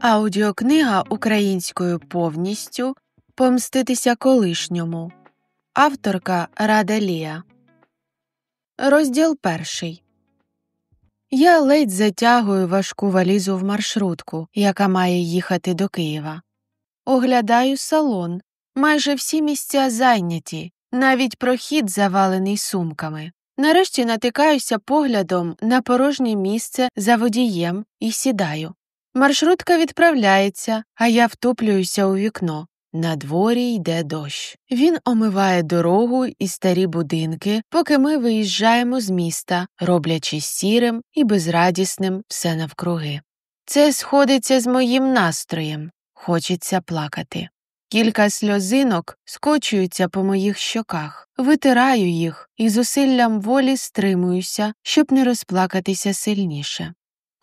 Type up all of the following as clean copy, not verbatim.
Аудіокнига українською повністю «Помститися колишньому». Авторка Рада Лія. Розділ 1. Я ледь затягую важку валізу в маршрутку, яка має їхати до Києва. Оглядаю салон. Майже всі місця зайняті, навіть прохід завалений сумками. Нарешті натикаюся поглядом на порожнє місце за водієм і сідаю. Маршрутка відправляється, а я втуплююся у вікно. На дворі йде дощ. Він омиває дорогу і старі будинки, поки ми виїжджаємо з міста, роблячи сірим і безрадісним все навкруги. Це сходиться з моїм настроєм. Хочеться плакати. Кілька сльозинок скочуються по моїх щоках. Витираю їх і зусиллям волі стримуюся, щоб не розплакатися сильніше.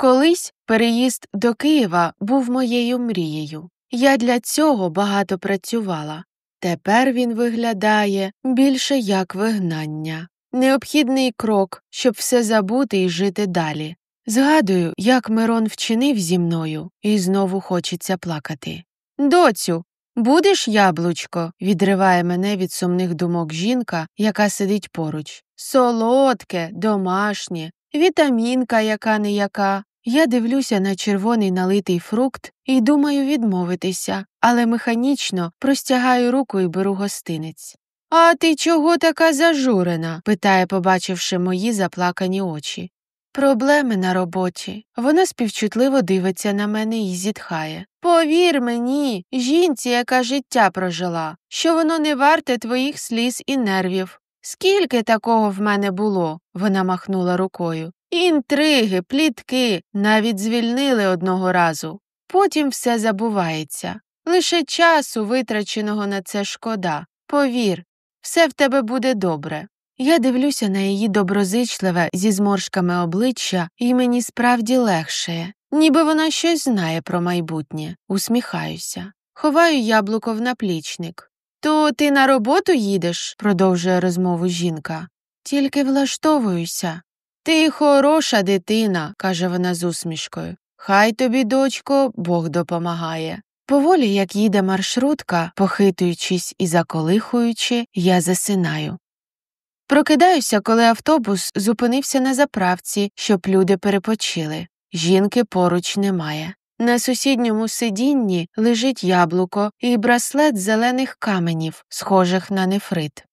Колись переїзд до Києва був моєю мрією. Я для цього багато працювала. Тепер він виглядає більше як вигнання. Необхідний крок, щоб все забути і жити далі. Згадую, як Мирон вчинив зі мною, і знову хочеться плакати. «Доцю, будеш яблучко?» – відриває мене від сумних думок жінка, яка сидить поруч. «Солодке, домашнє, вітамінка яка-не-яка». Я дивлюся на червоний налитий фрукт і думаю відмовитися, але механічно простягаю руку і беру гостинець. «А ти чого така зажурена?» – питає, побачивши мої заплакані очі. «Проблеми на роботі». Вона співчутливо дивиться на мене і зітхає. «Повір мені, жінці, яка життя прожила, що воно не варте твоїх сліз і нервів. Скільки такого в мене було?» – вона махнула рукою. «Інтриги, плітки, навіть звільнили одного разу. Потім все забувається. Лише часу, витраченого на це, шкода. Повір, все в тебе буде добре». Я дивлюся на її доброзичливе зі зморшками обличчя, і мені справді легшає. Ніби вона щось знає про майбутнє. Усміхаюся. Ховаю яблуко в наплічник. «То ти на роботу їдеш?» – продовжує розмову жінка. «Тільки влаштовуюся». «Ти хороша дитина», – каже вона з усмішкою. «Хай тобі, дочко, Бог допомагає». Поволі, як їде маршрутка, похитуючись і заколихуючи, я засинаю. Прокидаюся, коли автобус зупинився на заправці, щоб люди перепочили. Жінки поруч немає. На сусідньому сидінні лежить яблуко і браслет з зелених каменів, схожих на нефрит.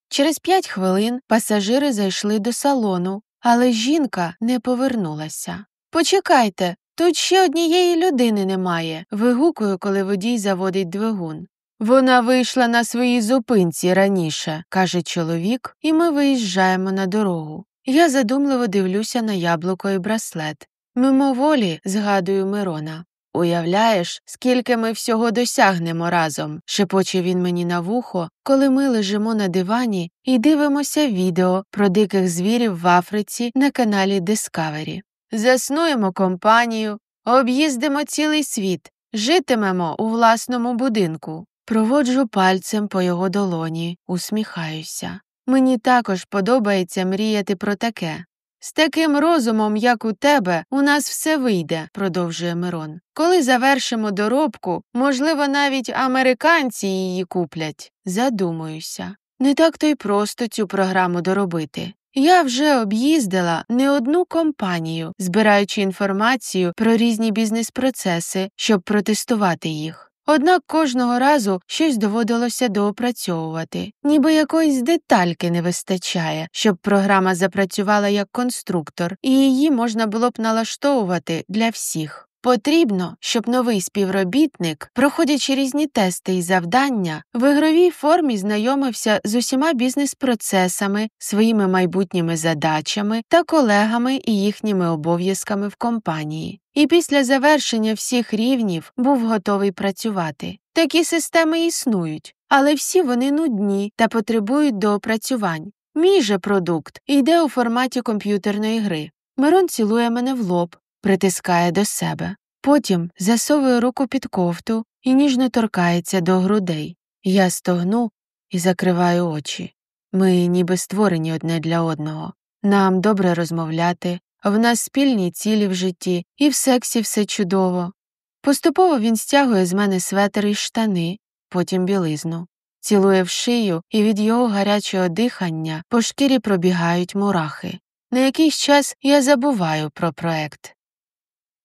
Через 5 хвилин пасажири зайшли до салону, але жінка не повернулася. «Почекайте, тут ще однієї людини немає», – вигукую, коли водій заводить двигун. «Вона вийшла на своїй зупинці раніше», – каже чоловік, і ми виїжджаємо на дорогу. Я задумливо дивлюся на яблуко і браслет. Мимоволі згадую Мирона. «Уявляєш, скільки ми всього досягнемо разом», – шепоче він мені на вухо, коли ми лежимо на дивані і дивимося відео про диких звірів в Африці на каналі Discovery. «Заснуємо компанію, об'їздимо цілий світ, житимемо у власному будинку». Проводжу пальцем по його долоні, усміхаюся. Мені також подобається мріяти про таке. «З таким розумом, як у тебе, у нас все вийде», – продовжує Мирон. «Коли завершимо доробку, можливо, навіть американці її куплять». Задумуюся. Не так-то й просто цю програму доробити. Я вже об'їздила не одну компанію, збираючи інформацію про різні бізнес-процеси, щоб протестувати їх. Однак кожного разу щось доводилося доопрацьовувати. Ніби якоїсь детальки не вистачає, щоб програма запрацювала як конструктор, і її можна було б налаштовувати для всіх. Потрібно, щоб новий співробітник, проходячи різні тести і завдання, в ігровій формі знайомився з усіма бізнес-процесами, своїми майбутніми задачами та колегами і їхніми обов'язками в компанії. І після завершення всіх рівнів був готовий працювати. Такі системи існують, але всі вони нудні та потребують доопрацювань. Мій же продукт йде у форматі комп'ютерної гри. Мирон цілує мене в лоб, притискає до себе. Потім засовує руку під кофту і ніжно торкається до грудей. Я стогну і закриваю очі. Ми ніби створені одне для одного. Нам добре розмовляти, в нас спільні цілі в житті, і в сексі все чудово. Поступово він стягує з мене светер і штани, потім білизну. Цілує в шию, і від його гарячого дихання по шкірі пробігають мурахи. На якийсь час я забуваю про проект.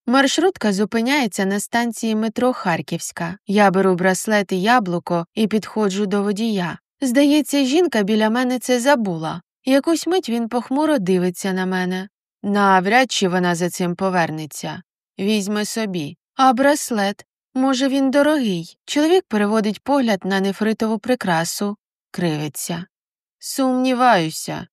Маршрутка зупиняється на станції метро Харківська. Я беру браслет і яблуко і підходжу до водія. Здається, жінка біля мене це забула. Якусь мить він похмуро дивиться на мене. Навряд чи вона за цим повернеться. Візьме собі. А браслет? Може, він дорогий? Чоловік переводить погляд на нефритову прикрасу. Кривиться. Сумніваюся.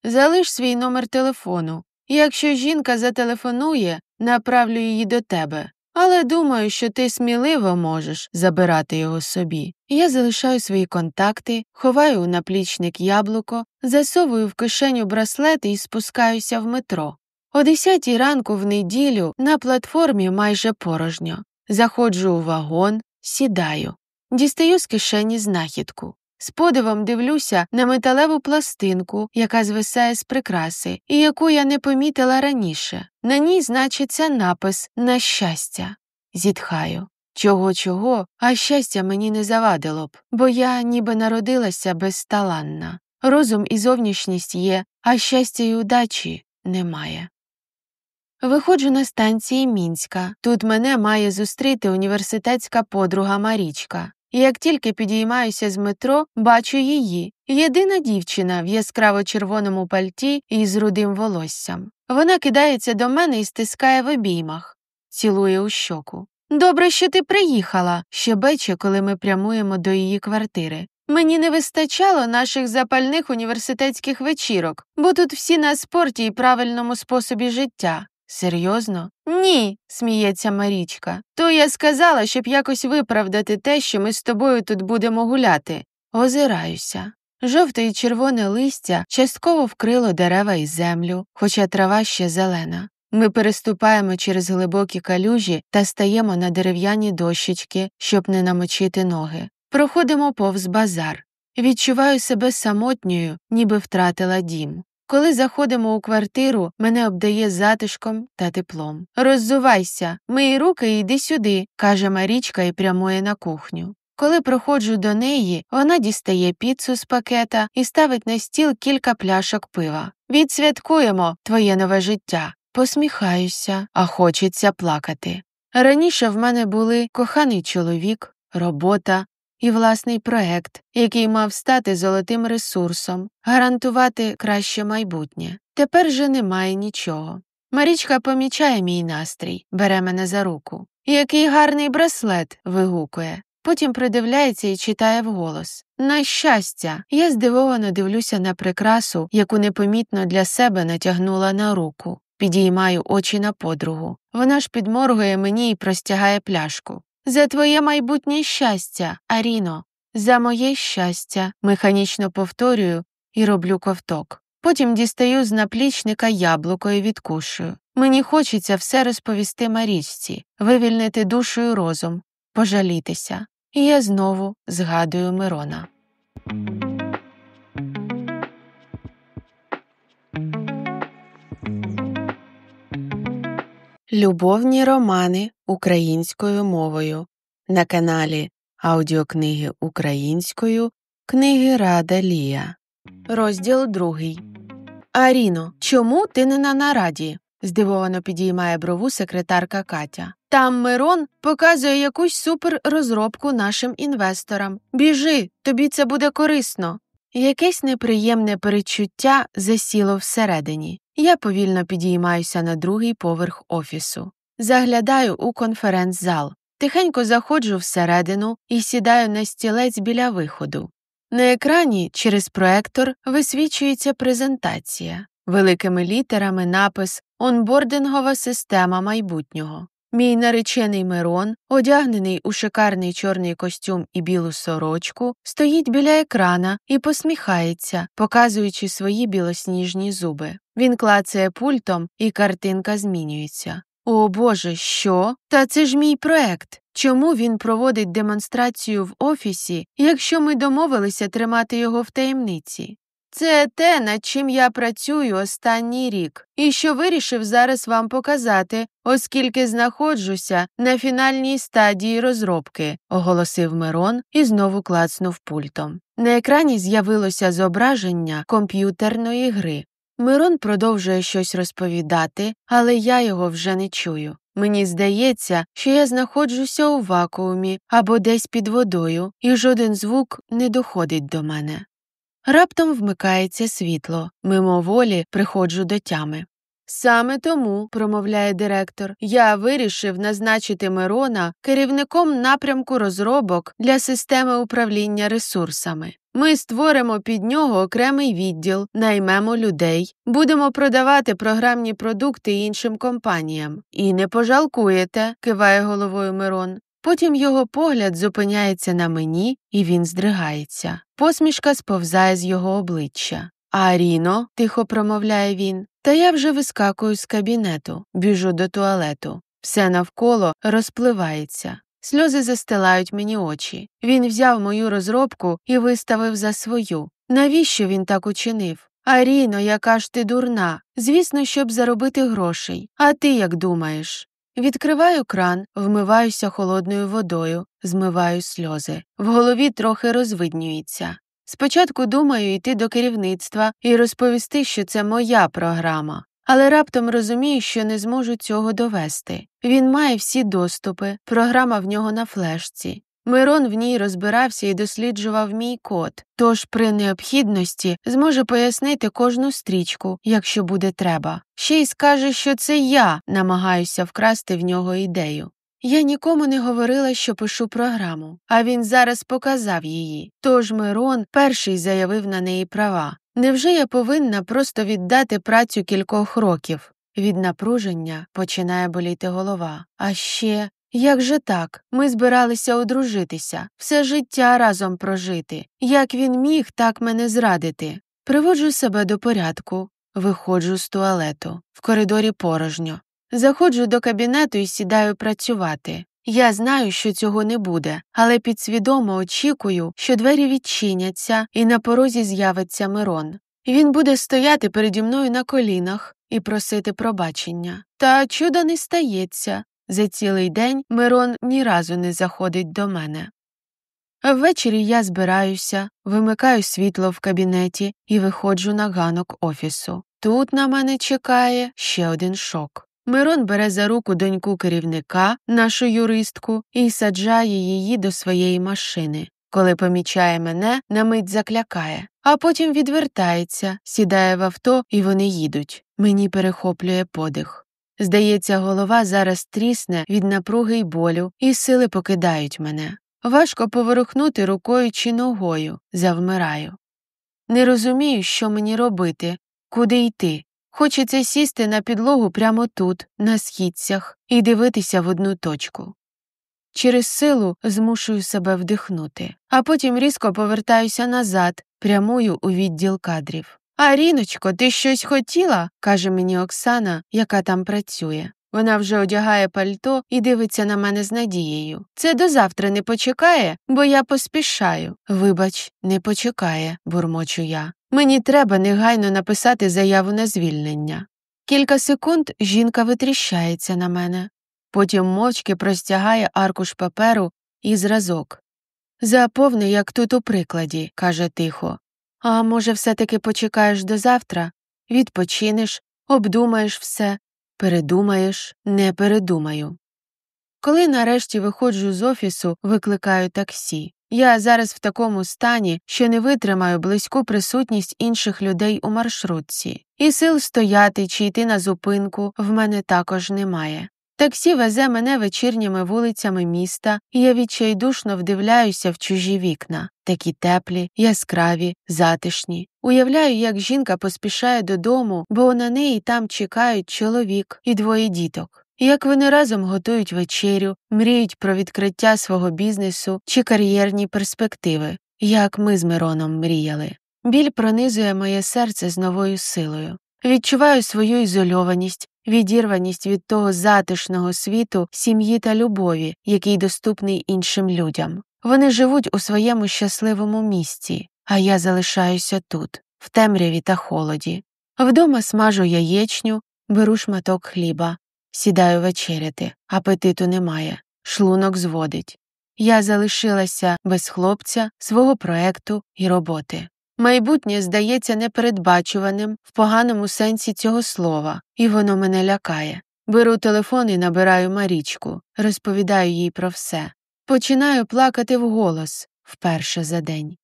Залиш свій номер телефону. Якщо жінка зателефонує, направлю її до тебе. Але думаю, що ти сміливо можеш забирати його собі. Я залишаю свої контакти, ховаю у наплічник яблуко, засовую в кишеню браслет і спускаюся в метро. О 10 ранку в неділю на платформі майже порожньо. Заходжу у вагон, сідаю. Дістаю з кишені знахідку. З подивом дивлюся на металеву пластинку, яка звисає з прикраси, і яку я не помітила раніше. На ній значиться напис «На щастя». Зітхаю. Чого-чого, а щастя мені не завадило б, бо я ніби народилася безталанна. Розум і зовнішність є, а щастя і удачі немає. Виходжу на станції Мінська. Тут мене має зустріти університетська подруга Марічка. І як тільки підіймаюся з метро, бачу її. Єдина дівчина в яскраво-червоному пальті і з рудим волоссям. Вона кидається до мене і стискає в обіймах. Цілує у щоку. «Добре, що ти приїхала», – щебече, коли ми прямуємо до її квартири. «Мені не вистачало наших запальних університетських вечірок, бо тут всі на спорті і правильному способі життя». «Серйозно?» «Ні», – сміється Марічка. «То я сказала, щоб якось виправдати те, що ми з тобою тут будемо гуляти». Озираюся. Жовте і червоне листя частково вкрило дерева і землю, хоча трава ще зелена. Ми переступаємо через глибокі калюжі та стаємо на дерев'яні дощечки, щоб не намочити ноги. Проходимо повз базар. Відчуваю себе самотньою, ніби втратила дім. Коли заходимо у квартиру, мене обдає затишком та теплом. «Роззувайся, мий руки і йди сюди», – каже Марічка і прямує на кухню. Коли проходжу до неї, вона дістає піцу з пакета і ставить на стіл кілька пляшок пива. «Відсвяткуємо твоє нове життя». Посміхаюся, а хочеться плакати. Раніше в мене були коханий чоловік, робота і власний проект, який мав стати золотим ресурсом, гарантувати краще майбутнє. Тепер же немає нічого. Марічка помічає мій настрій, бере мене за руку. «Який гарний браслет!» – вигукує. Потім придивляється і читає вголос. «На щастя!» Я здивовано дивлюся на прикрасу, яку непомітно для себе натягнула на руку. Підіймаю очі на подругу. Вона ж підморгує мені і простягає пляшку. «За твоє майбутнє щастя, Аріно!» «За моє щастя!» Механічно повторюю і роблю ковток. Потім дістаю з наплічника яблуко і відкушую. Мені хочеться все розповісти Марічці, вивільнити душу і розум, пожалітися. І я знову згадую Мирона. Любовні романи українською мовою на каналі Аудіокниги українською Книги Рада Лія. Розділ 2. «Аріно, чому ти не на нараді?» – здивовано підіймає брову секретарка Катя. «Там Мирон показує якусь суперрозробку нашим інвесторам. Біжи, тобі це буде корисно». Якесь неприємне перечуття засіло всередині. Я повільно підіймаюся на другий поверх офісу. Заглядаю у конференц-зал. Тихенько заходжу всередину і сідаю на стілець біля виходу. На екрані через проектор висвічується презентація. Великими літерами напис «Онбордингова система майбутнього». Мій наречений Мирон, одягнений у шикарний чорний костюм і білу сорочку, стоїть біля екрана і посміхається, показуючи свої білосніжні зуби. Він клацає пультом, і картинка змінюється. О Боже, що? Та це ж мій проект! Чому він проводить демонстрацію в офісі, якщо ми домовилися тримати його в таємниці? Це те, над чим я працюю останній рік, і що вирішив зараз вам показати, оскільки знаходжуся на фінальній стадії розробки, оголосив Мирон і знову клацнув пультом. На екрані з'явилося зображення комп'ютерної гри. Мирон продовжує щось розповідати, але я його вже не чую. Мені здається, що я знаходжуся у вакуумі або десь під водою, і жоден звук не доходить до мене. Раптом вмикається світло, мимоволі приходжу до тями. «Саме тому, – промовляє директор, – я вирішив назначити Мирона керівником напрямку розробок для системи управління ресурсами. Ми створимо під нього окремий відділ, наймемо людей, будемо продавати програмні продукти іншим компаніям. І не пожалкуєте», – киває головою Мирон. Потім його погляд зупиняється на мені, і він здригається. Посмішка сповзає з його обличчя. «Аріно», – тихо промовляє він. Та я вже вискакую з кабінету, біжу до туалету. Все навколо розпливається. Сльози застилають мені очі. Він взяв мою розробку і виставив за свою. Навіщо він так учинив? «Аріно, яка ж ти дурна. Звісно, щоб заробити грошей. А ти як думаєш?» Відкриваю кран, вмиваюся холодною водою, змиваю сльози. В голові трохи розвиднюється. Спочатку думаю йти до керівництва і розповісти, що це моя програма. Але раптом розумію, що не зможу цього довести. Він має всі доступи, програма в нього на флешці. Мирон в ній розбирався і досліджував мій код, тож при необхідності зможе пояснити кожну стрічку, якщо буде треба. Ще й скаже, що це я намагаюся вкрасти в нього ідею. Я нікому не говорила, що пишу програму, а він зараз показав її. Тож Мирон перший заявив на неї права. Невже я повинна просто віддати працю кількох років? Від напруження починає боліти голова. А ще, як же так? Ми збиралися одружитися, все життя разом прожити. Як він міг так мене зрадити? Приводжу себе до порядку, виходжу з туалету. В коридорі порожньо. Заходжу до кабінету і сідаю працювати. Я знаю, що цього не буде, але підсвідомо очікую, що двері відчиняться і на порозі з'явиться Мирон. Він буде стояти переді мною на колінах і просити пробачення. Та чуда не стається. За цілий день Мирон ні разу не заходить до мене. Ввечері я збираюся, вимикаю світло в кабінеті і виходжу на ганок офісу. Тут на мене чекає ще один шок. Мирон бере за руку доньку керівника, нашу юристку, і саджає її до своєї машини. Коли помічає мене, на мить заклякає, а потім відвертається, сідає в авто і вони їдуть. Мені перехоплює подих. Здається, голова зараз трісне від напруги й болю, і сили покидають мене. Важко поворухнути рукою чи ногою, завмираю. Не розумію, що мені робити, куди йти. Хочеться сісти на підлогу прямо тут, на східцях, і дивитися в одну точку. Через силу змушую себе вдихнути, а потім різко повертаюся назад, прямую у відділ кадрів. «Аріночко, ти щось хотіла?» – каже мені Оксана, яка там працює. Вона вже одягає пальто і дивиться на мене з надією. «Це до завтра не почекає, бо я поспішаю». «Вибач, не почекає», – бурмочу я. «Мені треба негайно написати заяву на звільнення». Кілька секунд жінка витріщається на мене. Потім мовчки простягає аркуш паперу і зразок. «Заповни, як тут у прикладі», – каже тихо. «А може, все-таки почекаєш до завтра? Відпочинеш, обдумаєш все, передумаєш?» «Не передумаю». Коли нарешті виходжу з офісу, викликаю таксі. Я зараз в такому стані, що не витримаю близьку присутність інших людей у маршрутці. І сил стояти чи йти на зупинку в мене також немає. Таксі везе мене вечірніми вулицями міста, і я відчайдушно вдивляюся в чужі вікна. Такі теплі, яскраві, затишні. Уявляю, як жінка поспішає додому, бо на неї там чекають чоловік і двоє діток. Як вони разом готують вечерю, мріють про відкриття свого бізнесу чи кар'єрні перспективи, як ми з Мироном мріяли. Біль пронизує моє серце з новою силою. Відчуваю свою ізольованість, відірваність від того затишного світу, сім'ї та любові, який доступний іншим людям. Вони живуть у своєму щасливому місці, а я залишаюся тут. в темряві та холоді. Вдома смажу яєчню, беру шматок хліба, сідаю вечеряти, апетиту немає, шлунок зводить. Я залишилася без хлопця, свого проекту і роботи. Майбутнє здається непередбачуваним в поганому сенсі цього слова, і воно мене лякає. Беру телефон і набираю Марічку, розповідаю їй про все. Починаю плакати вголос, вперше за день.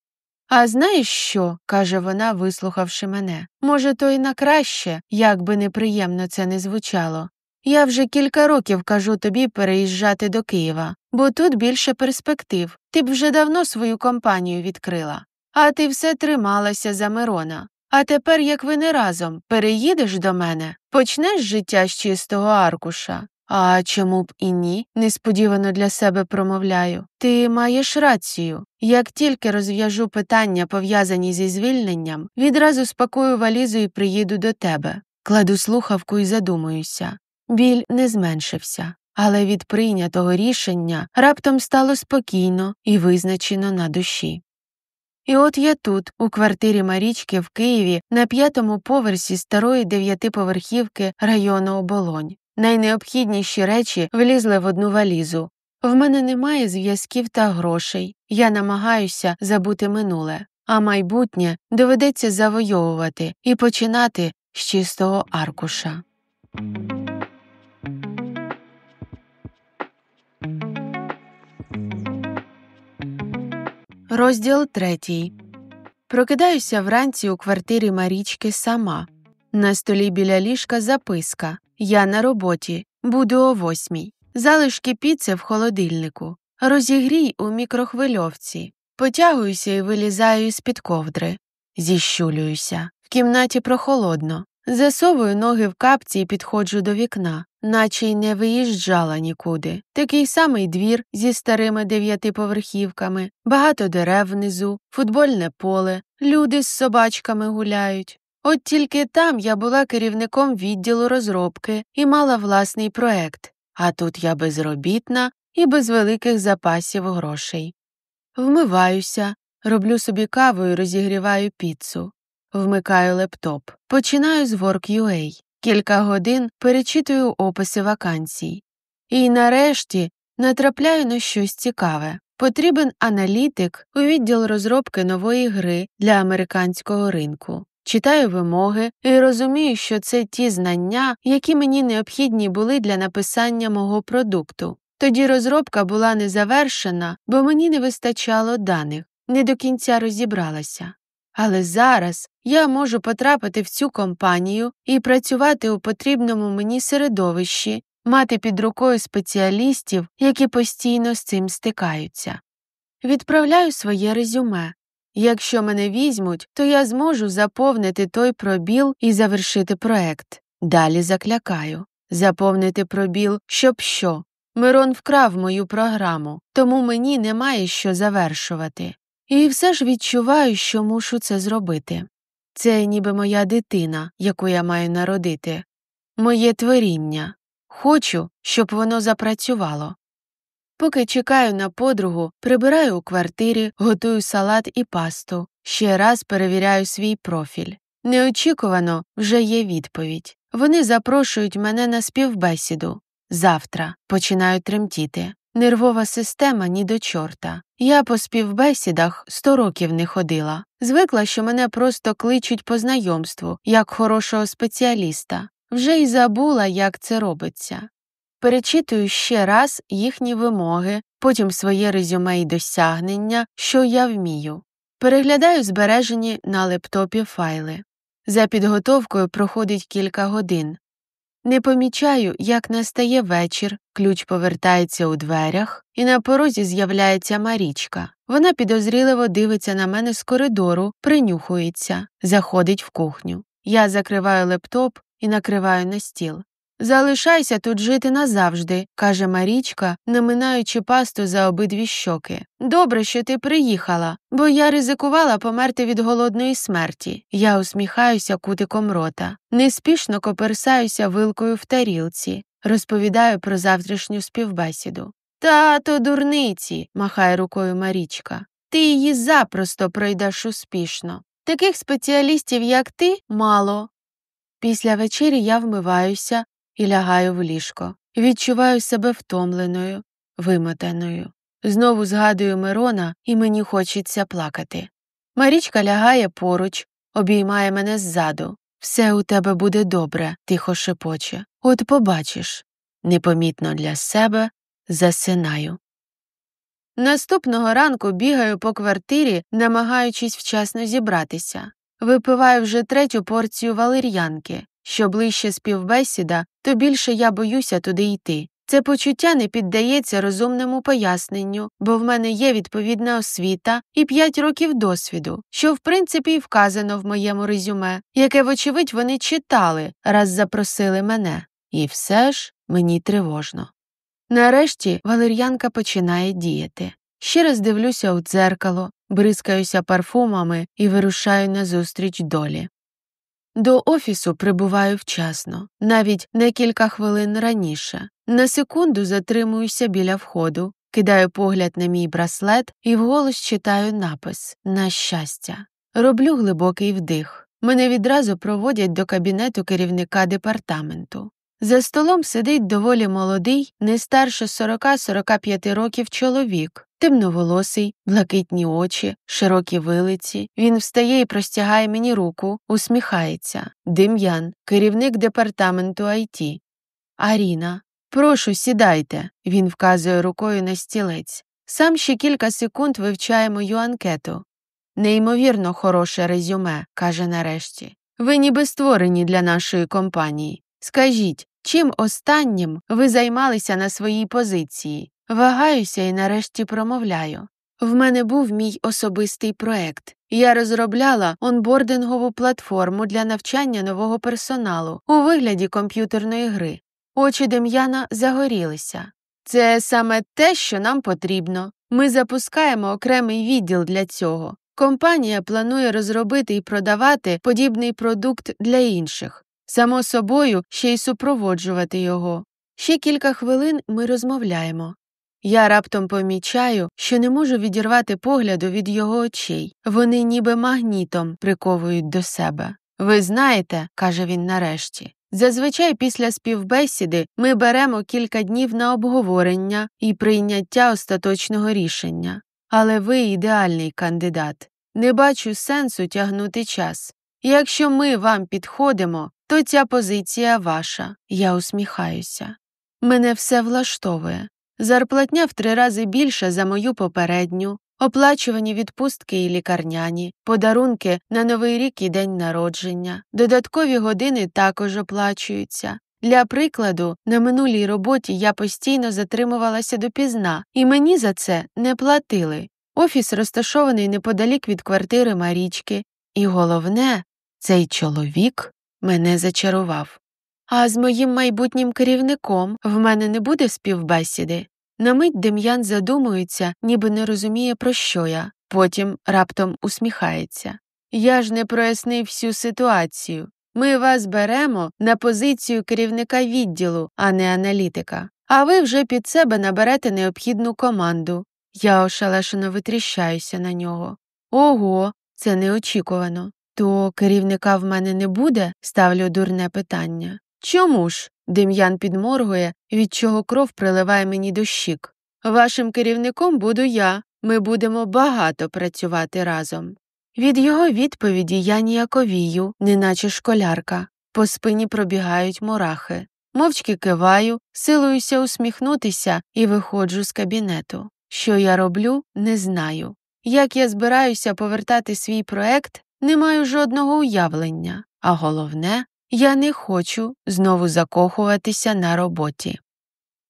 «А знаєш що?» – каже вона, вислухавши мене. «Може, то й на краще, як би неприємно це не звучало. Я вже кілька років кажу тобі переїжджати до Києва, бо тут більше перспектив. Ти б вже давно свою компанію відкрила. А ти все трималася за Мирона. А тепер, як ви не разом, переїдеш до мене, почнеш життя з чистого аркуша». «А чому б і ні?» – несподівано для себе промовляю. «Ти маєш рацію. Як тільки розв'яжу питання, пов'язані зі звільненням, відразу спакую валізу і приїду до тебе». Кладу слухавку і задумуюся. Біль не зменшився, але від прийнятого рішення раптом стало спокійно і визначено на душі. І от я тут, у квартирі Марічки в Києві, на 5-му поверсі старої 9-поверхівки району Оболонь. Найнеобхідніші речі влізли в одну валізу. В мене немає зв'язків та грошей. Я намагаюся забути минуле, а майбутнє доведеться завойовувати і починати з чистого аркуша. Розділ 3. Прокидаюся вранці у квартирі Марічки сама. На столі біля ліжка записка. Я на роботі. Буду о 8:00. Залишки піци в холодильнику. Розігрій у мікрохвильовці. Потягуюся і вилізаю із-під ковдри. Зіщулююся. В кімнаті прохолодно. Засовую ноги в капці і підходжу до вікна, наче й не виїжджала нікуди. Такий самий двір зі старими 9-поверхівками, багато дерев внизу, футбольне поле, люди з собачками гуляють. От тільки там я була керівником відділу розробки і мала власний проект, а тут я безробітна і без великих запасів грошей. Вмиваюся, роблю собі каву і розігріваю піцу. Вмикаю лептоп. Починаю з Work.ua. Кілька годин перечитую описи вакансій. І нарешті натрапляю на щось цікаве. Потрібен аналітик у відділ розробки нової гри для американського ринку. Читаю вимоги і розумію, що це ті знання, які мені необхідні були для написання мого продукту. Тоді розробка була не завершена, бо мені не вистачало даних, не до кінця розібралася. Але зараз я можу потрапити в цю компанію і працювати у потрібному мені середовищі, мати під рукою спеціалістів, які постійно з цим стикаються. Відправляю своє резюме. Якщо мене візьмуть, то я зможу заповнити той пробіл і завершити проект. Далі заклякаю. Заповнити пробіл, щоб що. Мирон вкрав мою програму, тому мені немає що завершувати. І все ж відчуваю, що мушу це зробити. Це ніби моя дитина, яку я маю народити. Моє творіння. Хочу, щоб воно запрацювало. Поки чекаю на подругу, прибираю у квартирі, готую салат і пасту. Ще раз перевіряю свій профіль. Неочікувано вже є відповідь. Вони запрошують мене на співбесіду. Завтра. Починаю тремтіти. Нервова система ні до чорта. Я по співбесідах 100 років не ходила. Звикла, що мене просто кличуть по знайомству, як хорошого спеціаліста. Вже й забула, як це робиться. Перечитую ще раз їхні вимоги, потім своє резюме і досягнення, що я вмію. Переглядаю збережені на лептопі файли. За підготовкою проходить кілька годин. Не помічаю, як настає вечір, ключ повертається у дверях, і на порозі з'являється Марічка. Вона підозріливо дивиться на мене з коридору, принюхується, заходить в кухню. Я закриваю лептоп і накриваю на стіл. «Залишайся тут жити назавжди», – каже Марічка, наминаючи пасту за обидві щоки. «Добре, що ти приїхала, бо я ризикувала померти від голодної смерті». Я усміхаюся кутиком рота, неспішно коперсаюся вилкою в тарілці, розповідаю про завтрашню співбесіду. «Та то дурниці», – махає рукою Марічка. «Ти її запросто пройдеш успішно». Таких спеціалістів, як ти, мало. Після вечері я вмиваюся і лягаю в ліжко. Відчуваю себе втомленою, вимотаною. Знову згадую Мирона, і мені хочеться плакати. Марічка лягає поруч, обіймає мене ззаду. «Все у тебе буде добре», – тихо шепоче. «От побачиш». Непомітно для себе засинаю. Наступного ранку бігаю по квартирі, намагаючись вчасно зібратися. Випиваю вже 3-ю порцію валер'янки. Що ближче співбесіда, то більше я боюся туди йти. Це почуття не піддається розумному поясненню, бо в мене є відповідна освіта і 5 років досвіду, що в принципі і вказано в моєму резюме, яке, вочевидь, вони читали, раз запросили мене. І все ж мені тривожно. Нарешті валер'янка починає діяти. Ще раз дивлюся у дзеркало, бризкаюся парфумами і вирушаю назустріч долі. До офісу прибуваю вчасно, навіть на кілька хвилин раніше. На секунду затримуюся біля входу, кидаю погляд на мій браслет і вголос читаю напис «На щастя». Роблю глибокий вдих. Мене відразу проводять до кабінету керівника департаменту. За столом сидить доволі молодий, не старше 40-45 років чоловік, темноволосий, блакитні очі, широкі вилиці. Він встає і простягає мені руку, усміхається. Дем'ян, керівник департаменту IT. Аріна. Прошу, сідайте. Він вказує рукою на стілець. Сам ще кілька секунд вивчає мою анкету. Неймовірно хороше резюме, каже нарешті. Ви ніби створені для нашої компанії. Скажіть, чим останнім ви займалися на своїй позиції? Вагаюся і нарешті промовляю. В мене був мій особистий проект. Я розробляла онбордингову платформу для навчання нового персоналу у вигляді комп'ютерної гри. Очі Дем'яна загорілися. Це саме те, що нам потрібно. Ми запускаємо окремий відділ для цього. Компанія планує розробити і продавати подібний продукт для інших. Само собою, ще й супроводжувати його. Ще кілька хвилин ми розмовляємо. Я раптом помічаю, що не можу відірвати погляду від його очей. Вони ніби магнітом приковують до себе. «Ви знаєте», – каже він нарешті, – зазвичай після співбесіди ми беремо кілька днів на обговорення і прийняття остаточного рішення. Але ви ідеальний кандидат. Не бачу сенсу тягнути час. Якщо ми вам підходимо, то ця позиція ваша». Я усміхаюся. Мене все влаштовує. Зарплатня в 3 рази більша за мою попередню, оплачувані відпустки і лікарняні, подарунки на Новий рік і день народження, додаткові години також оплачуються. Для прикладу, на минулій роботі я постійно затримувалася допізна, і мені за це не платили. Офіс розташований неподалік від квартири Марічки. І головне, цей чоловік мене зачарував. А з моїм майбутнім керівником в мене не буде співбесіди? На мить Дем'ян задумується, ніби не розуміє, про що я. Потім раптом усміхається. Я ж не прояснив всю ситуацію. Ми вас беремо на позицію керівника відділу, а не аналітика. А ви вже під себе наберете необхідну команду. Я ошелешено витріщаюся на нього. Ого, це неочікувано. То керівника в мене не буде? Ставлю дурне питання. Чому ж? Дем'ян підморгує, від чого кров приливає мені до щік. Вашим керівником буду я. Ми будемо багато працювати разом. Від його відповіді я ніяковію, неначе школярка. По спині пробігають мурахи. Мовчки киваю, силуюся усміхнутися і виходжу з кабінету. Що я роблю, не знаю. Як я збираюся повертати свій проект, не маю жодного уявлення. А головне, я не хочу знову закохуватися на роботі.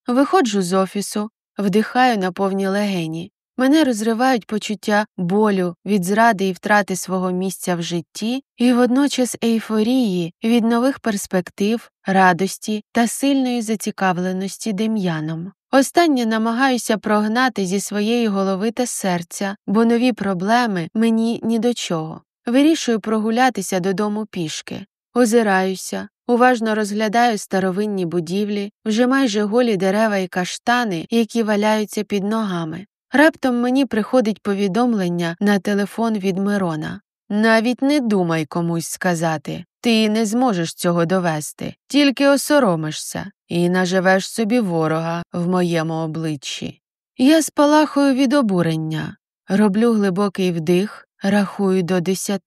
Виходжу з офісу, вдихаю на повні легені. Мене розривають почуття болю від зради і втрати свого місця в житті і водночас ейфорії від нових перспектив, радості та сильної зацікавленості Дем'яном. Останнє намагаюся прогнати зі своєї голови та серця, бо нові проблеми мені ні до чого. Вирішую прогулятися додому пішки. Озираюся, уважно розглядаю старовинні будівлі, вже майже голі дерева і каштани, які валяються під ногами. Раптом мені приходить повідомлення на телефон від Мирона. Навіть не думай комусь сказати. Ти не зможеш цього довести, тільки осоромишся і наживеш собі ворога в моєму обличчі. Я спалахую від обурення, роблю глибокий вдих, рахую до 10.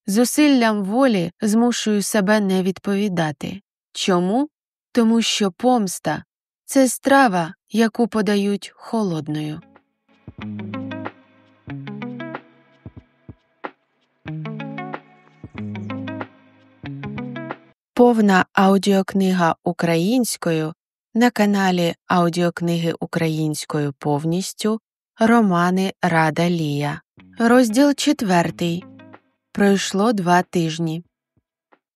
Зусиллям волі змушую себе не відповідати. Чому? Тому що помста – це страва, яку подають холодною. Повна аудіокнига українською на каналі Аудіокниги українською повністю Романи Рада Лія. Розділ 4. Пройшло 2 тижні.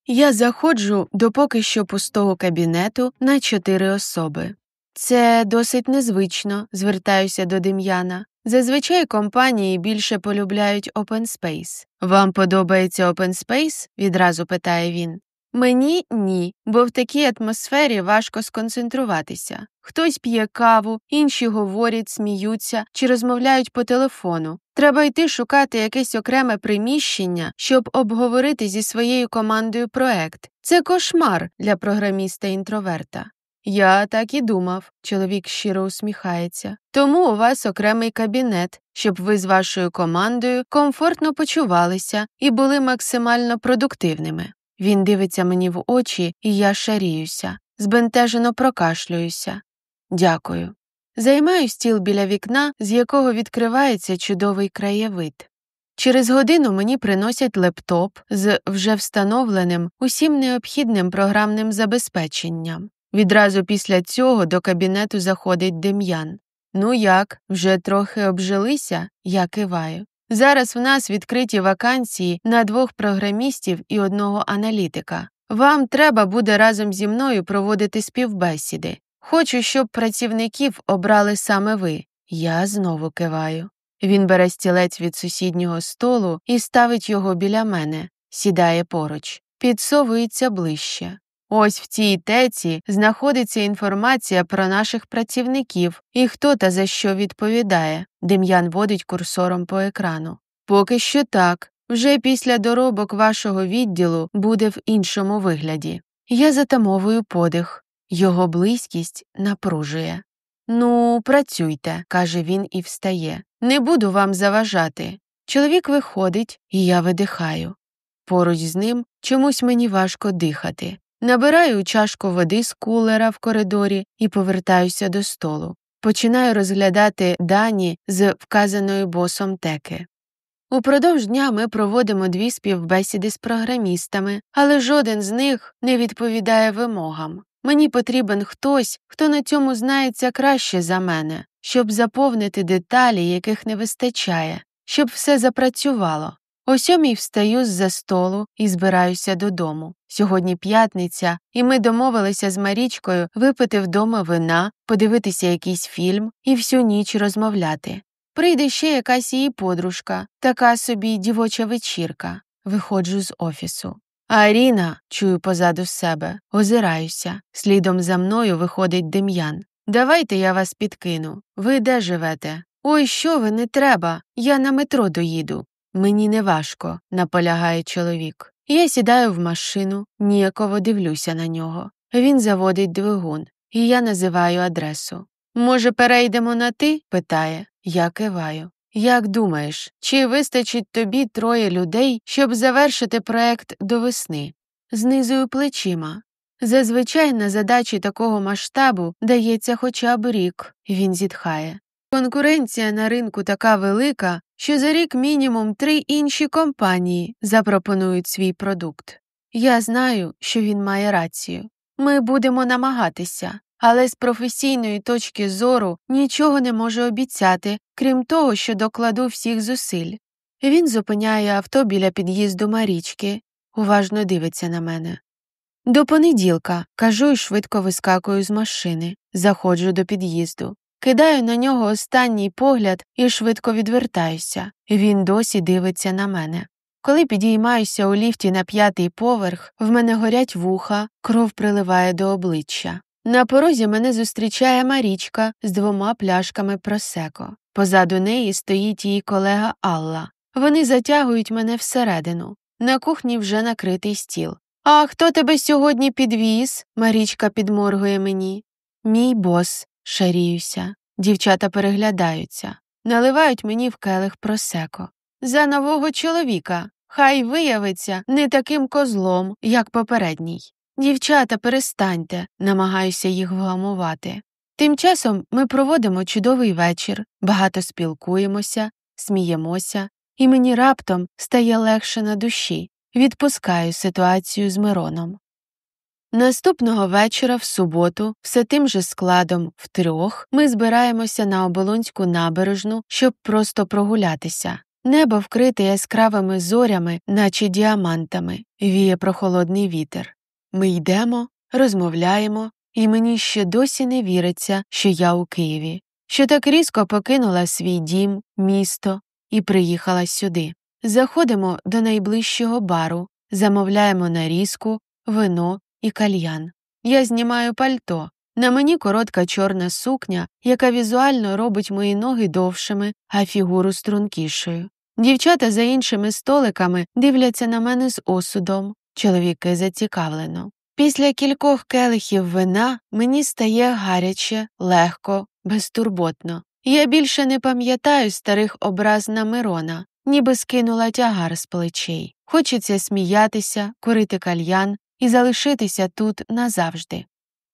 Я заходжу до поки що пустого кабінету на 4 особи. Це досить незвично, звертаюся до Дем'яна. Зазвичай компанії більше полюбляють Open Space. Вам подобається Open Space? Відразу питає він. Мені – ні, бо в такій атмосфері важко сконцентруватися. Хтось п'є каву, інші говорять, сміються чи розмовляють по телефону. Треба йти шукати якесь окреме приміщення, щоб обговорити зі своєю командою проект. Це кошмар для програміста-інтроверта. Я так і думав, чоловік щиро усміхається. Тому у вас окремий кабінет, щоб ви з вашою командою комфортно почувалися і були максимально продуктивними. Він дивиться мені в очі, і я шаріюся, збентежено прокашлююся. Дякую. Займаю стіл біля вікна, з якого відкривається чудовий краєвид. Через годину мені приносять лептоп з вже встановленим усім необхідним програмним забезпеченням. Відразу після цього до кабінету заходить Дем'ян. Ну як, вже трохи обжилися? Я киваю. Зараз в нас відкриті вакансії на 2 програмістів і 1 аналітика. Вам треба буде разом зі мною проводити співбесіди. Хочу, щоб працівників обрали саме ви. Я знову киваю. Він бере стілець від сусіднього столу і ставить його біля мене, сідає поруч, підсовується ближче. Ось в цій теці знаходиться інформація про наших працівників і хто та за що відповідає. Дем'ян водить курсором по екрану. Поки що так. Вже після доробок вашого відділу буде в іншому вигляді. Я затамовую подих. Його близькість напружує. Ну, працюйте, каже він і встає. Не буду вам заважати. Чоловік виходить, і я видихаю. Поруч з ним чомусь мені важко дихати. Набираю чашку води з кулера в коридорі і повертаюся до столу. Починаю розглядати дані з вказаної босом теки. Упродовж дня ми проводимо 2 співбесіди з програмістами, але жоден з них не відповідає вимогам. Мені потрібен хтось, хто на цьому знається краще за мене, щоб заповнити деталі, яких не вистачає, щоб все запрацювало. О 7:00 встаю з-за столу і збираюся додому. Сьогодні п'ятниця, і ми домовилися з Марічкою випити вдома вина, подивитися якийсь фільм і всю ніч розмовляти. Прийде ще якась її подружка, така собі дівоча вечірка. Виходжу з офісу. «Аріна!» – чую позаду себе. Озираюся. Слідом за мною виходить Дем'ян. «Давайте я вас підкину. Ви де живете?» «Ой, що ви, не треба. Я на метро доїду». «Мені не важко», – наполягає чоловік. Я сідаю в машину, ніяково дивлюся на нього. Він заводить двигун, і я називаю адресу. «Може, перейдемо на «ти»?» – питає. Я киваю. «Як думаєш, чи вистачить тобі 3 людей, щоб завершити проект до весни?» Знизую плечима. Зазвичай на задачі такого масштабу дається хоча б рік, він зітхає. Конкуренція на ринку така велика, що за рік мінімум 3 інші компанії запропонують свій продукт. Я знаю, що він має рацію. Ми будемо намагатися, але з професійної точки зору нічого не можу обіцяти, крім того, що докладу всіх зусиль. Він зупиняє авто біля під'їзду Марічки, уважно дивиться на мене. «До понеділка», – кажу і швидко вискакую з машини, заходжу до під'їзду. Кидаю на нього останній погляд і швидко відвертаюся. Він досі дивиться на мене. Коли підіймаюся у ліфті на 5-й поверх, в мене горять вуха, кров приливає до обличчя. На порозі мене зустрічає Марічка з 2 пляшками просеко. Позаду неї стоїть її колега Алла. Вони затягують мене всередину. На кухні вже накритий стіл. «А хто тебе сьогодні підвіз?» Марічка підморгує мені. «Мій бос», шаріюся. Дівчата переглядаються. Наливають мені в келих просеко. «За нового чоловіка. Хай виявиться не таким козлом, як попередній». «Дівчата, перестаньте», намагаюся їх вгамувати. Тим часом ми проводимо чудовий вечір, багато спілкуємося, сміємося, і мені раптом стає легше на душі. Відпускаю ситуацію з Мироном. Наступного вечора, в суботу, все тим же складом втрьох, ми збираємося на Оболонську набережну, щоб просто прогулятися. Небо вкрите яскравими зорями, наче діамантами, віє прохолодний вітер. Ми йдемо, розмовляємо, і мені ще досі не віриться, що я у Києві, що так різко покинула свій дім, місто і приїхала сюди. Заходимо до найближчого бару, замовляємо нарізку, вино і кальян. Я знімаю пальто. На мені коротка чорна сукня, яка візуально робить мої ноги довшими, а фігуру стрункішою. Дівчата за іншими столиками дивляться на мене з осудом, чоловіки зацікавлено. Після кількох келихів вина мені стає гаряче, легко, безтурботно. Я більше не пам'ятаю старих образ на Мирона, ніби скинула тягар з плечей. Хочеться сміятися, курити кальян і залишитися тут назавжди.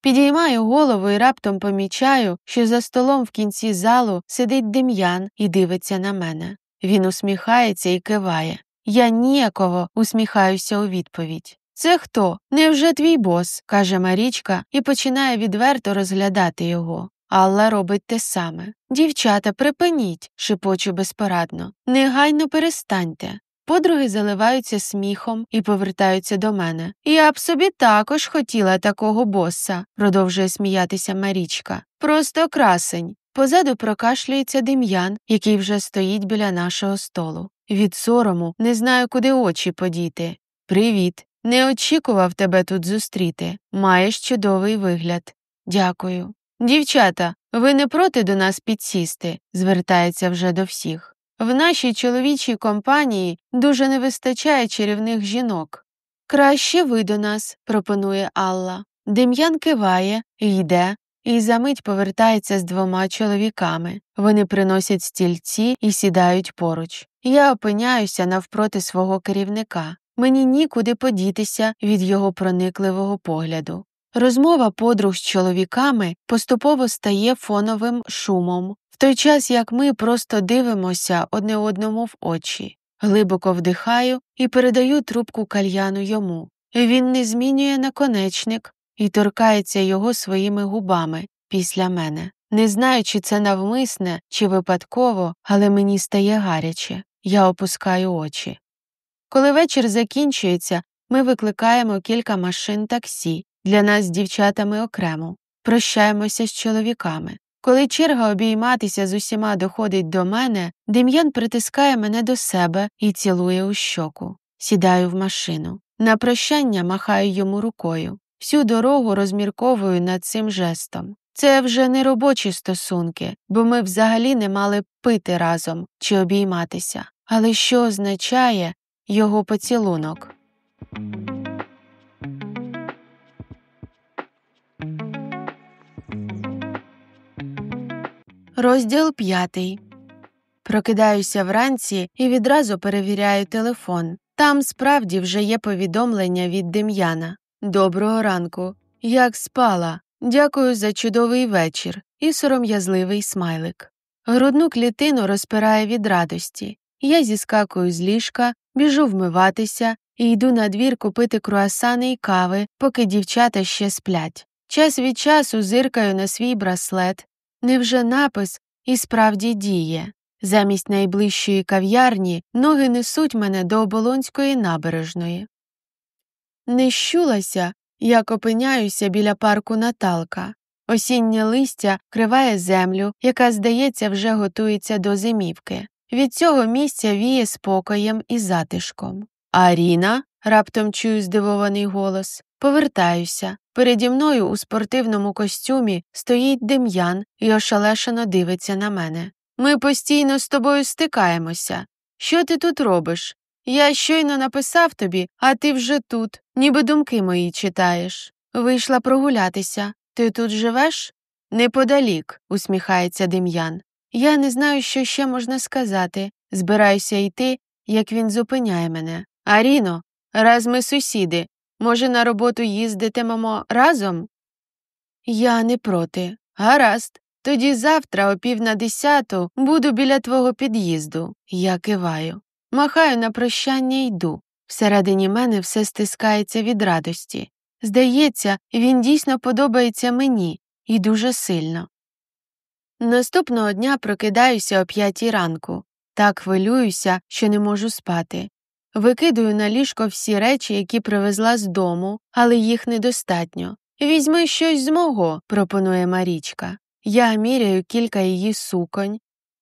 Підіймаю голову і раптом помічаю, що за столом в кінці залу сидить Дем'ян і дивиться на мене. Він усміхається і киває. Я ніяково усміхаюся у відповідь. «Це хто? Невже твій бос?» – каже Марічка і починає відверто розглядати його. Алла робить те саме. «Дівчата, припиніть!» – шепочу безпорадно. «Негайно перестаньте!» Подруги заливаються сміхом і повертаються до мене. «Я б собі також хотіла такого боса», – продовжує сміятися Марічка. «Просто красень». Позаду прокашлюється Дем'ян, який вже стоїть біля нашого столу. Від сорому не знаю, куди очі подіти. «Привіт! Не очікував тебе тут зустріти. Маєш чудовий вигляд». «Дякую». «Дівчата, ви не проти до нас підсісти?» – звертається вже до всіх. «В нашій чоловічій компанії дуже не вистачає чарівних жінок». «Краще ви до нас», – пропонує Алла. Дем'ян киває, йде, і за мить повертається з двома чоловіками. Вони приносять стільці і сідають поруч. Я опиняюся навпроти свого керівника. Мені нікуди подітися від його проникливого погляду. Розмова подруг з чоловіками поступово стає фоновим шумом, в той час як ми просто дивимося одне одному в очі. Глибоко вдихаю і передаю трубку кальяну йому. Він не змінює наконечник і торкається його своїми губами після мене. Не знаю, чи це навмисне, чи випадково, але мені стає гаряче. Я опускаю очі. Коли вечір закінчується, ми викликаємо кілька машин таксі, для нас з дівчатами окремо. Прощаємося з чоловіками. Коли черга обійматися з усіма доходить до мене, Дем'ян притискає мене до себе і цілує у щоку. Сідаю в машину. На прощання махаю йому рукою. Всю дорогу розмірковую над цим жестом. Це вже не робочі стосунки, бо ми взагалі не мали пити разом чи обійматися. Але що означає його поцілунок? Розділ 5. Прокидаюся вранці і відразу перевіряю телефон. Там справді вже є повідомлення від Дем'яна. «Доброго ранку. Як спала? Дякую за чудовий вечір» і сором'язливий смайлик. Грудну клітину розпирає від радості. Я зіскакую з ліжка, біжу вмиватися і йду на двір купити круасани й кави, поки дівчата ще сплять. Час від часу зиркаю на свій браслет. Невже напис і справді діє? Замість найближчої кав'ярні ноги несуть мене до Оболонської набережної. Не щулася, як опиняюся біля парку Наталка. Осіннє листя криває землю, яка, здається, вже готується до зимівки. Від цього місця віє спокоєм і затишком. «Аріна?» – раптом чую здивований голос. Повертаюся. Переді мною у спортивному костюмі стоїть Дем'ян і ошелешено дивиться на мене. «Ми постійно з тобою стикаємося. Що ти тут робиш? Я щойно написав тобі, а ти вже тут, ніби думки мої читаєш. Вийшла прогулятися. Ти тут живеш? Неподалік, усміхається Дем'ян. Я не знаю, що ще можна сказати. Збираюся йти, як він зупиняє мене. Аріно, раз ми сусіди, може, на роботу їздитимемо разом? Я не проти. Гаразд. Тоді завтра о 9:45 буду біля твого під'їзду. Я киваю. Махаю на прощання й йду. Всередині мене все стискається від радості. Здається, він дійсно подобається мені, і дуже сильно. Наступного дня прокидаюся о 5 ранку. Так хвилююся, що не можу спати. Викидую на ліжко всі речі, які привезла з дому, але їх недостатньо. «Візьми щось з мого», – пропонує Марічка. Я міряю кілька її суконь.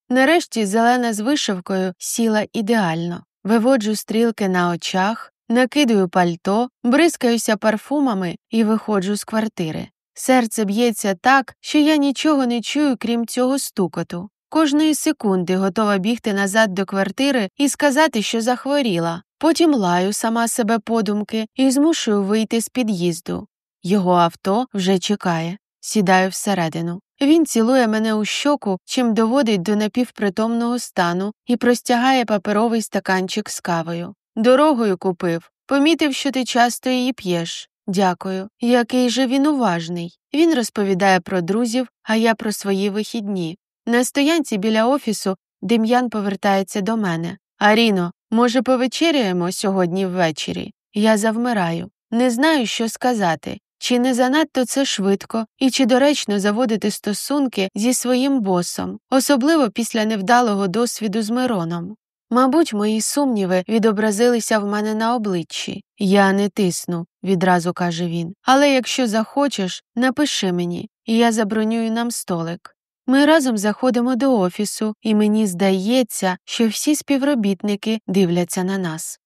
Нарешті зелена з вишивкою сіла ідеально. Виводжу стрілки на очах, накидаю пальто, бризкаюся парфумами і виходжу з квартири. Серце б'ється так, що я нічого не чую, крім цього стукоту. Кожної секунди готова бігти назад до квартири і сказати, що захворіла. Потім лаю сама себе подумки і змушую вийти з під'їзду. Його авто вже чекає. Сідаю всередину. Він цілує мене у щоку, чим доводить до напівпритомного стану і простягає паперовий стаканчик з кавою. Дорогою купив. Помітив, що ти часто її п'єш. Дякую. Який же він уважний. Він розповідає про друзів, а я про свої вихідні. На стоянці біля офісу Дем'ян повертається до мене. Аріно, може, повечеряємо сьогодні ввечері? Я завмираю. Не знаю, що сказати. Чи не занадто це швидко, і чи доречно заводити стосунки зі своїм босом, особливо після невдалого досвіду з Мироном. Мабуть, мої сумніви відобразилися в мене на обличчі. Я не тисну, відразу каже він. Але якщо захочеш, напиши мені, і я забронюю нам столик. Ми разом заходимо до офісу, і мені здається, що всі співробітники дивляться на нас.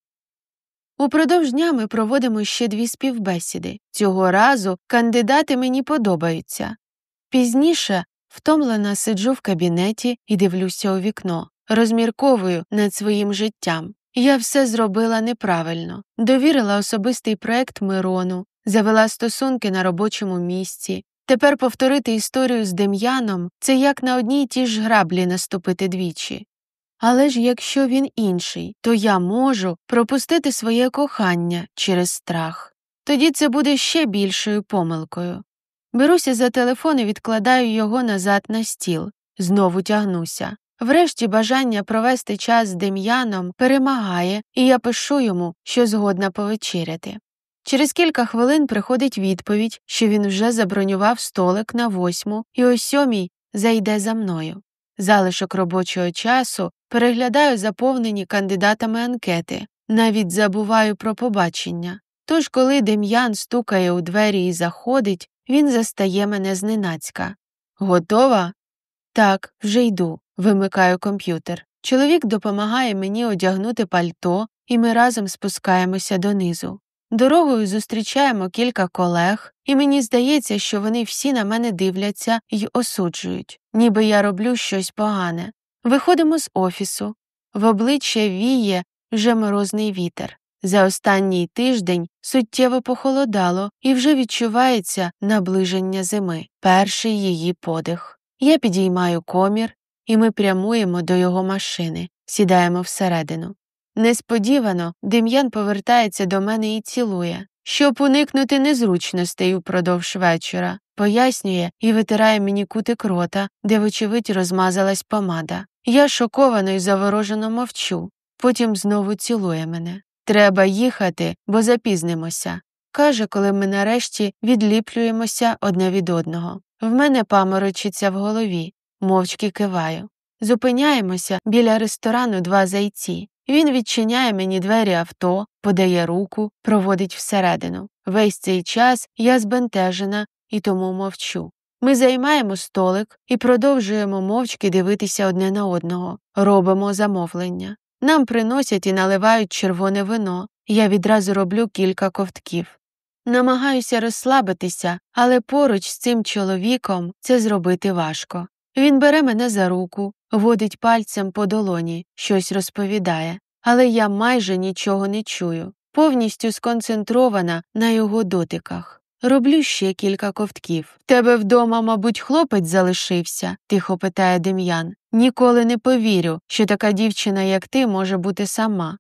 Упродовж дня ми проводимо ще 2 співбесіди. Цього разу кандидати мені подобаються. Пізніше втомлена сиджу в кабінеті і дивлюся у вікно. Розмірковую над своїм життям. Я все зробила неправильно. Довірила особистий проект Мирону, завела стосунки на робочому місці. Тепер повторити історію з Дем'яном – це як на одній й тій ж граблі наступити двічі. Але ж якщо він інший, то я можу пропустити своє кохання через страх. Тоді це буде ще більшою помилкою. Беруся за телефон і відкладаю його назад на стіл. Знову тягнуся. Врешті бажання провести час з Дем'яном перемагає, і я пишу йому, що згодна повечеряти. Через кілька хвилин приходить відповідь, що він вже забронював столик на 8 і о 7 зайде за мною. Залишок робочого часу переглядаю заповнені кандидатами анкети, навіть забуваю про побачення. Тож, коли Дем'ян стукає у двері і заходить, він застає мене зненацька. «Готова?» «Так, вже йду», вимикаю комп'ютер. Чоловік допомагає мені одягнути пальто, і ми разом спускаємося донизу. Дорогою зустрічаємо кілька колег, і мені здається, що вони всі на мене дивляться й осуджують, ніби я роблю щось погане. Виходимо з офісу. В обличчя віє вже морозний вітер. За останній тиждень суттєво похолодало і вже відчувається наближення зими, перший її подих. Я підіймаю комір, і ми прямуємо до його машини, сідаємо всередину. Несподівано Дем'ян повертається до мене і цілує, щоб уникнути незручностей упродовж вечора, пояснює і витирає мені кутик рота, де, вочевидь, розмазалась помада. Я шоковано й заворожено мовчу, потім знову цілує мене. «Треба їхати, бо запізнимося», каже, коли ми нарешті відліплюємося одне від одного. В мене паморочиться в голові, мовчки киваю. Зупиняємося біля ресторану «Два зайці». Він відчиняє мені двері авто, подає руку, проводить всередину. Весь цей час я збентежена і тому мовчу. Ми займаємо столик і продовжуємо мовчки дивитися одне на одного. Робимо замовлення. Нам приносять і наливають червоне вино. Я відразу роблю кілька ковтків. Намагаюся розслабитися, але поруч з цим чоловіком це зробити важко. Він бере мене за руку, водить пальцем по долоні, щось розповідає, але я майже нічого не чую, повністю сконцентрована на його дотиках. Роблю ще кілька ковтків. «В тебе вдома, мабуть, хлопець залишився?» – тихо питає Дем'ян. «Ніколи не повірю, що така дівчина, як ти, може бути сама.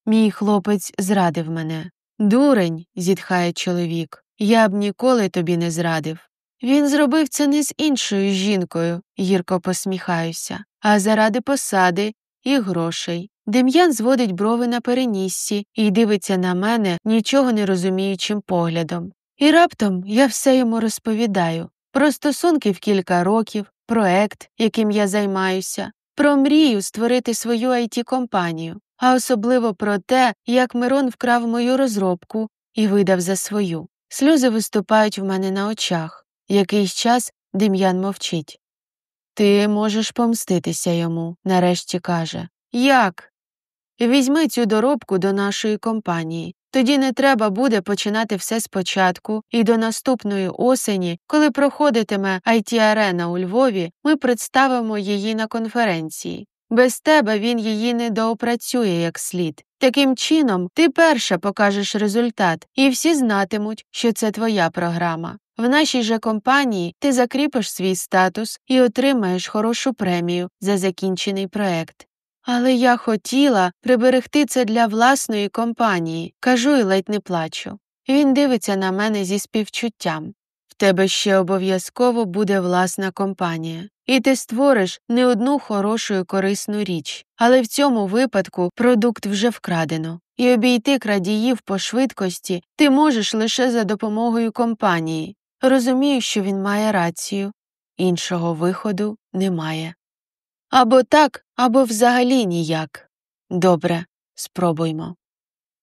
Мій хлопець зрадив мене». «Дурень», – зітхає чоловік, – «я б ніколи тобі не зрадив». «Він зробив це не з іншою жінкою», – гірко посміхаюся, «а заради посади і грошей». Дем'ян зводить брови на переніссі і дивиться на мене нічого не розуміючим поглядом. І раптом я все йому розповідаю про стосунки в кілька років, проект, яким я займаюся, про мрію створити свою IT-компанію, а особливо про те, як Мирон вкрав мою розробку і видав за свою. Сльози виступають в мене на очах. Якийсь час Дем'ян мовчить. «Ти можеш помститися йому», – нарешті каже. «Як?» «Візьми цю доробку до нашої компанії. Тоді не треба буде починати все спочатку, і до наступної осені, коли проходитиме IT-арена у Львові, ми представимо її на конференції. Без тебе він її не доопрацює як слід. Таким чином, ти перша покажеш результат, і всі знатимуть, що це твоя програма. В нашій же компанії ти закріпиш свій статус і отримаєш хорошу премію за закінчений проект». «Але я хотіла приберегти це для власної компанії», – кажу і ледь не плачу. Він дивиться на мене зі співчуттям. «В тебе ще обов'язково буде власна компанія. І ти створиш не одну хорошу і корисну річ. Але в цьому випадку продукт вже вкрадено. І обійти крадіїв по швидкості ти можеш лише за допомогою компанії». Розумію, що він має рацію. Іншого виходу немає. Або так, або взагалі ніяк. Добре, спробуймо.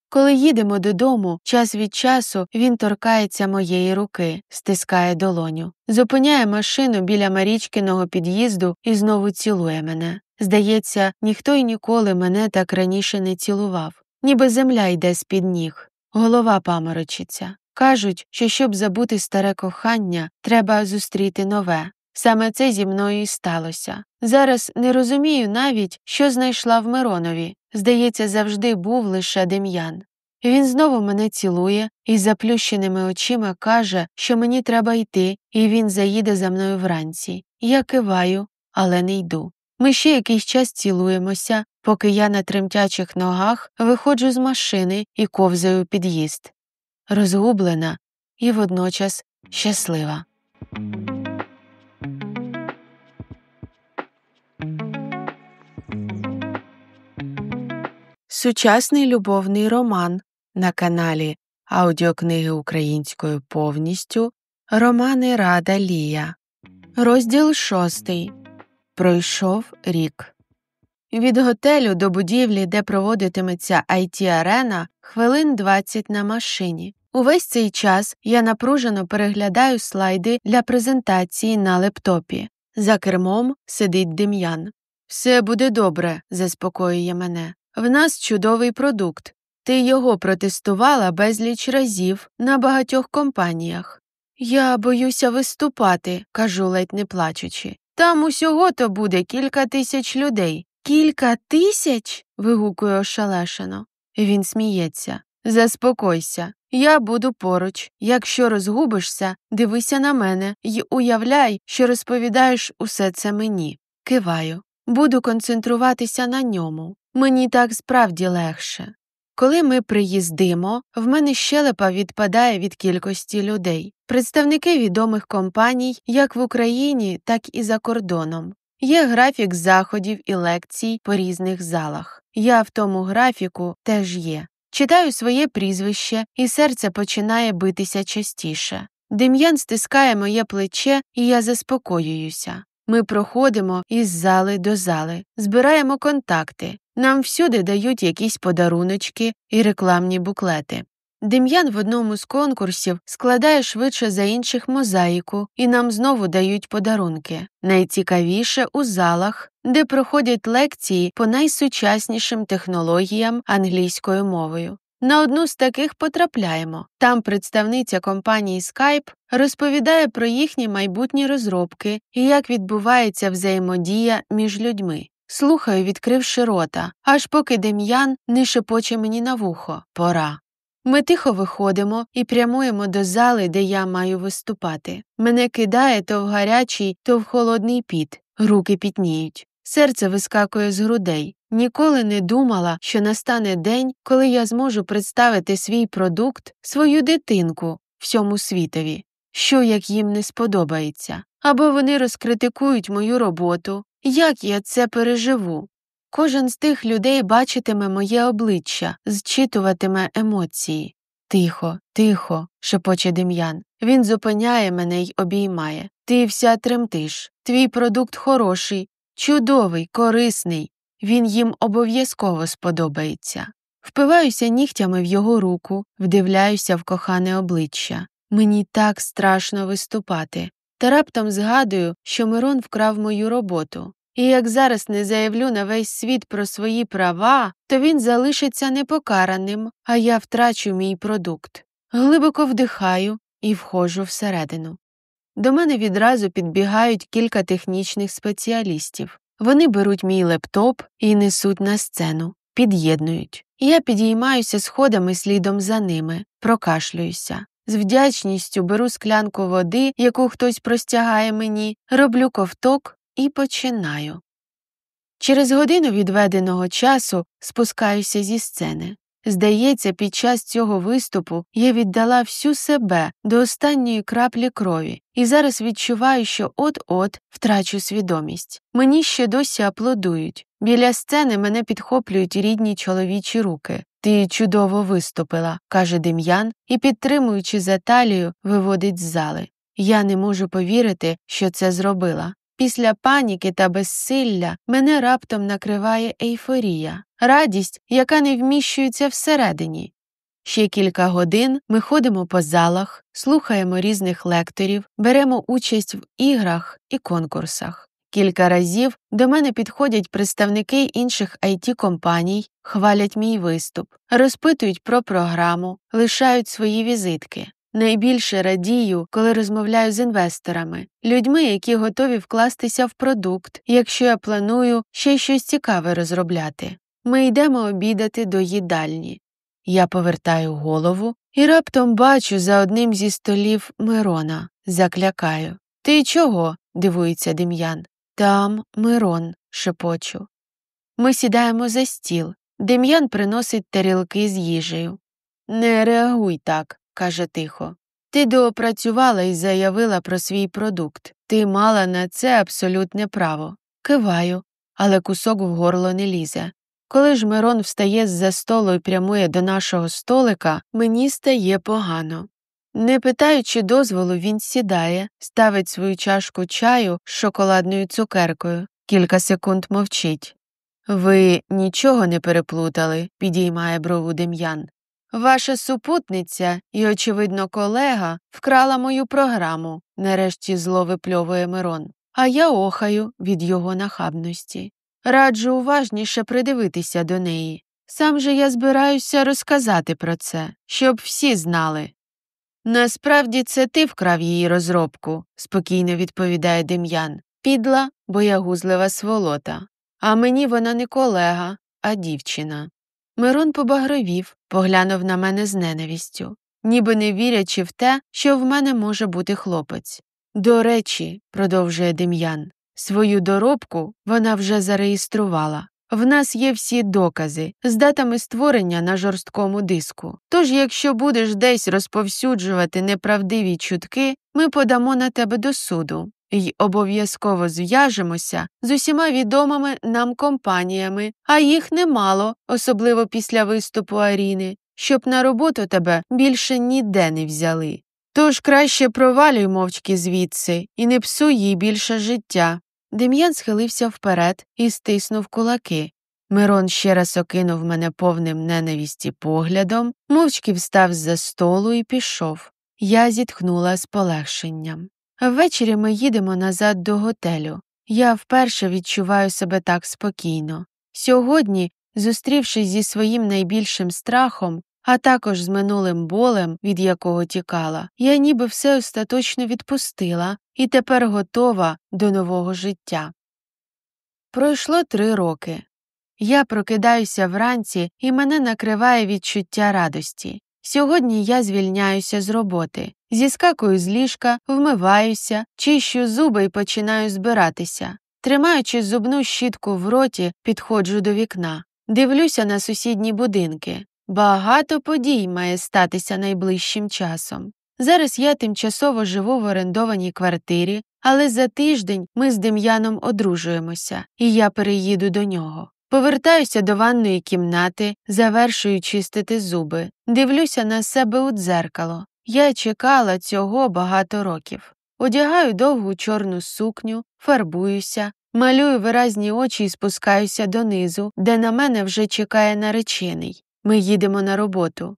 Коли їдемо додому, час від часу він торкається моєї руки, стискає долоню, зупиняє машину біля Марічкиного під'їзду і знову цілує мене. Здається, ніхто й ніколи мене так раніше не цілував. Ніби земля йде з-під ніг. Голова паморочиться. Кажуть, що щоб забути старе кохання, треба зустріти нове. Саме це зі мною і сталося. Зараз не розумію навіть, що знайшла в Миронові. Здається, завжди був лише Дем'ян. Він знову мене цілує і з заплющеними очима каже, що мені треба йти, і він заїде за мною вранці. Я киваю, але не йду. Ми ще якийсь час цілуємося, поки я на тремтячих ногах виходжу з машини і ковзаю у під'їзд. Розгублена і водночас щаслива. Сучасний любовний роман на каналі аудіокниги українською повністю Романи Рада Лія. Розділ 6. Пройшов рік. Від готелю до будівлі, де проводитиметься IT-арена, хвилин 20 на машині. Увесь цей час я напружено переглядаю слайди для презентації на лептопі. За кермом сидить Дем'ян. «Все буде добре», – заспокоює мене. «В нас чудовий продукт. Ти його протестувала безліч разів на багатьох компаніях». «Я боюся виступати», – кажу, ледь не плачучи. «Там усього-то буде кілька тисяч людей». «Кілька тисяч?» – вигукує ошелешено. Він сміється. «Заспокойся. Я буду поруч. Якщо розгубишся, дивися на мене й уявляй, що розповідаєш усе це мені». Киваю. Буду концентруватися на ньому. Мені так справді легше. Коли ми приїздимо, в мене щелепа відпадає від кількості людей. Представники відомих компаній як в Україні, так і за кордоном. Є графік заходів і лекцій по різних залах. Я в тому графіку теж є. Читаю своє прізвище, і серце починає битися частіше. Дем'ян стискає моє плече, і я заспокоююся. Ми проходимо із зали до зали, збираємо контакти. Нам всюди дають якісь подаруночки і рекламні буклети. Дем'ян в одному з конкурсів складає швидше за інших мозаїку, і нам знову дають подарунки. Найцікавіше у залах, де проходять лекції по найсучаснішим технологіям англійською мовою. На одну з таких потрапляємо. Там представниця компанії Skype розповідає про їхні майбутні розробки і як відбувається взаємодія між людьми. Слухаю, відкривши рота, аж поки Дем'ян не шепоче мені на вухо «Пора». Ми тихо виходимо і прямуємо до зали, де я маю виступати. Мене кидає то в гарячий, то в холодний піт. Руки пітніють. Серце вискакує з грудей. Ніколи не думала, що настане день, коли я зможу представити свій продукт, свою дитинку всьому світові. Що, як їм не сподобається? Або вони розкритикують мою роботу. Як я це переживу? Кожен з тих людей бачитиме моє обличчя, зчитуватиме емоції. «Тихо, тихо», – шепоче Дем'ян. Він зупиняє мене й обіймає. «Ти вся тремтиш. Твій продукт хороший, чудовий, корисний. Він їм обов'язково сподобається». Впиваюся нігтями в його руку, вдивляюся в кохане обличчя. Мені так страшно виступати. Та раптом згадую, що Мирон вкрав мою роботу. І як зараз не заявлю на весь світ про свої права, то він залишиться непокараним, а я втрачу мій продукт. Глибоко вдихаю і входжу всередину. До мене відразу підбігають кілька технічних спеціалістів. Вони беруть мій лептоп і несуть на сцену, під'єднують. Я підіймаюся сходами слідом за ними, прокашлююся. З вдячністю беру склянку води, яку хтось простягає мені, роблю ковток і починаю. Через годину відведеного часу спускаюся зі сцени. Здається, під час цього виступу я віддала всю себе до останньої краплі крові і зараз відчуваю, що от-от втрачу свідомість. Мені ще досі аплодують. Біля сцени мене підхоплюють рідні чоловічі руки. «Ти чудово виступила», – каже Дем'ян і, підтримуючи за талію, виводить з зали. Я не можу повірити, що це зробила. Після паніки та безсилля мене раптом накриває ейфорія, радість, яка не вміщується всередині. Ще кілька годин ми ходимо по залах, слухаємо різних лекторів, беремо участь в іграх і конкурсах. Кілька разів до мене підходять представники інших IT-компаній, хвалять мій виступ, розпитують про програму, лишають свої візитки. Найбільше радію, коли розмовляю з інвесторами, людьми, які готові вкластися в продукт, якщо я планую ще щось цікаве розробляти. Ми йдемо обідати до їдальні. Я повертаю голову і раптом бачу за одним зі столів Мирона. Заклякаю. «Ти чого?» – дивується Дем'ян. «Там Мирон», – шепочу. Ми сідаємо за стіл. Дем'ян приносить тарілки з їжею. «Не реагуй так», – каже тихо. «Ти доопрацювала і заявила про свій продукт. Ти мала на це абсолютне право». Киваю, але кусок в горло не лізе. Коли ж Мирон встає з-за столу і прямує до нашого столика, мені стає погано. Не питаючи дозволу, він сідає, ставить свою чашку чаю з шоколадною цукеркою. Кілька секунд мовчить. «Ви нічого не переплутали?» – підіймає брову Дем'ян. «Ваша супутниця і, очевидно, колега вкрала мою програму», – нарешті зло випльовує Мирон. А я охаю від його нахабності. Раджу уважніше придивитися до неї. Сам же я збираюся розказати про це, щоб всі знали. «Насправді це ти вкрав її розробку», – спокійно відповідає Дем'ян. «Підла, боягузлива сволота. А мені вона не колега, а дівчина». Мирон побагровів, поглянув на мене з ненавистю, ніби не вірячи в те, що в мене може бути хлопець. «До речі», – продовжує Дем'ян, – «свою доробку вона вже зареєструвала. В нас є всі докази з датами створення на жорсткому диску. Тож, якщо будеш десь розповсюджувати неправдиві чутки, ми подамо на тебе до суду й обов'язково зв'яжемося з усіма відомими нам компаніями, а їх немало, особливо після виступу Аріни, щоб на роботу тебе більше ніде не взяли. Тож краще провалюй мовчки звідси і не псуй їй більше життя». Дем'ян схилився вперед і стиснув кулаки. Мирон ще раз окинув мене повним ненависті поглядом, мовчки встав з-за столу і пішов. Я зітхнула з полегшенням. Ввечері ми їдемо назад до готелю. Я вперше відчуваю себе так спокійно. Сьогодні, зустрівшись зі своїм найбільшим страхом, а також з минулим болем, від якого тікала, я ніби все остаточно відпустила і тепер готова до нового життя. Пройшло 3 роки. Я прокидаюся вранці, і мене накриває відчуття радості. Сьогодні я звільняюся з роботи, зіскакую з ліжка, вмиваюся, чищу зуби і починаю збиратися. Тримаючи зубну щітку в роті, підходжу до вікна. Дивлюся на сусідні будинки. Багато подій має статися найближчим часом. Зараз я тимчасово живу в орендованій квартирі, але за тиждень ми з Дем'яном одружуємося, і я переїду до нього. Повертаюся до ванної кімнати, завершую чистити зуби. Дивлюся на себе у дзеркало. Я чекала цього багато років. Одягаю довгу чорну сукню, фарбуюся, малюю виразні очі і спускаюся донизу, де на мене вже чекає наречений. Ми їдемо на роботу.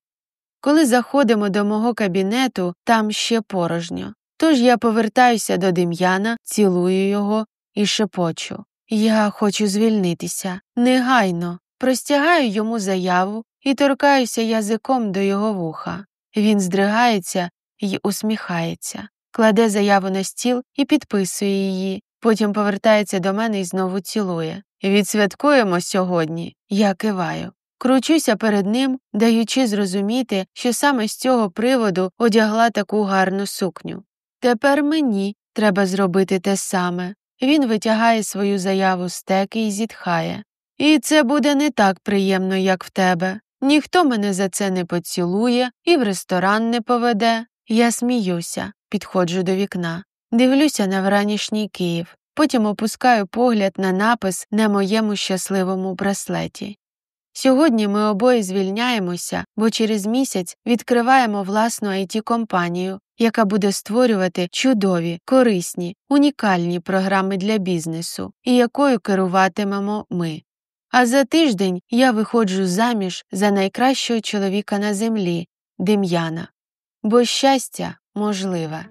Коли заходимо до мого кабінету, там ще порожньо. Тож я повертаюся до Дем'яна, цілую його і шепочу. Я хочу звільнитися. Негайно. Простягаю йому заяву і торкаюся язиком до його вуха. Він здригається й усміхається. Кладе заяву на стіл і підписує її. Потім повертається до мене і знову цілує. Відсвяткуємо сьогодні. Я киваю. Кручуся перед ним, даючи зрозуміти, що саме з цього приводу одягла таку гарну сукню. Тепер мені треба зробити те саме. Він витягає свою заяву з теки і зітхає. І це буде не так приємно, як в тебе. Ніхто мене за це не поцілує і в ресторан не поведе. Я сміюся, підходжу до вікна. Дивлюся на вранішній Київ. Потім опускаю погляд на напис на моєму щасливому браслеті. Сьогодні ми обоє звільняємося, бо через місяць відкриваємо власну IT-компанію, яка буде створювати чудові, корисні, унікальні програми для бізнесу, і якою керуватимемо ми. А за тиждень я виходжу заміж за найкращого чоловіка на землі – Дем'яна. Бо щастя можливе.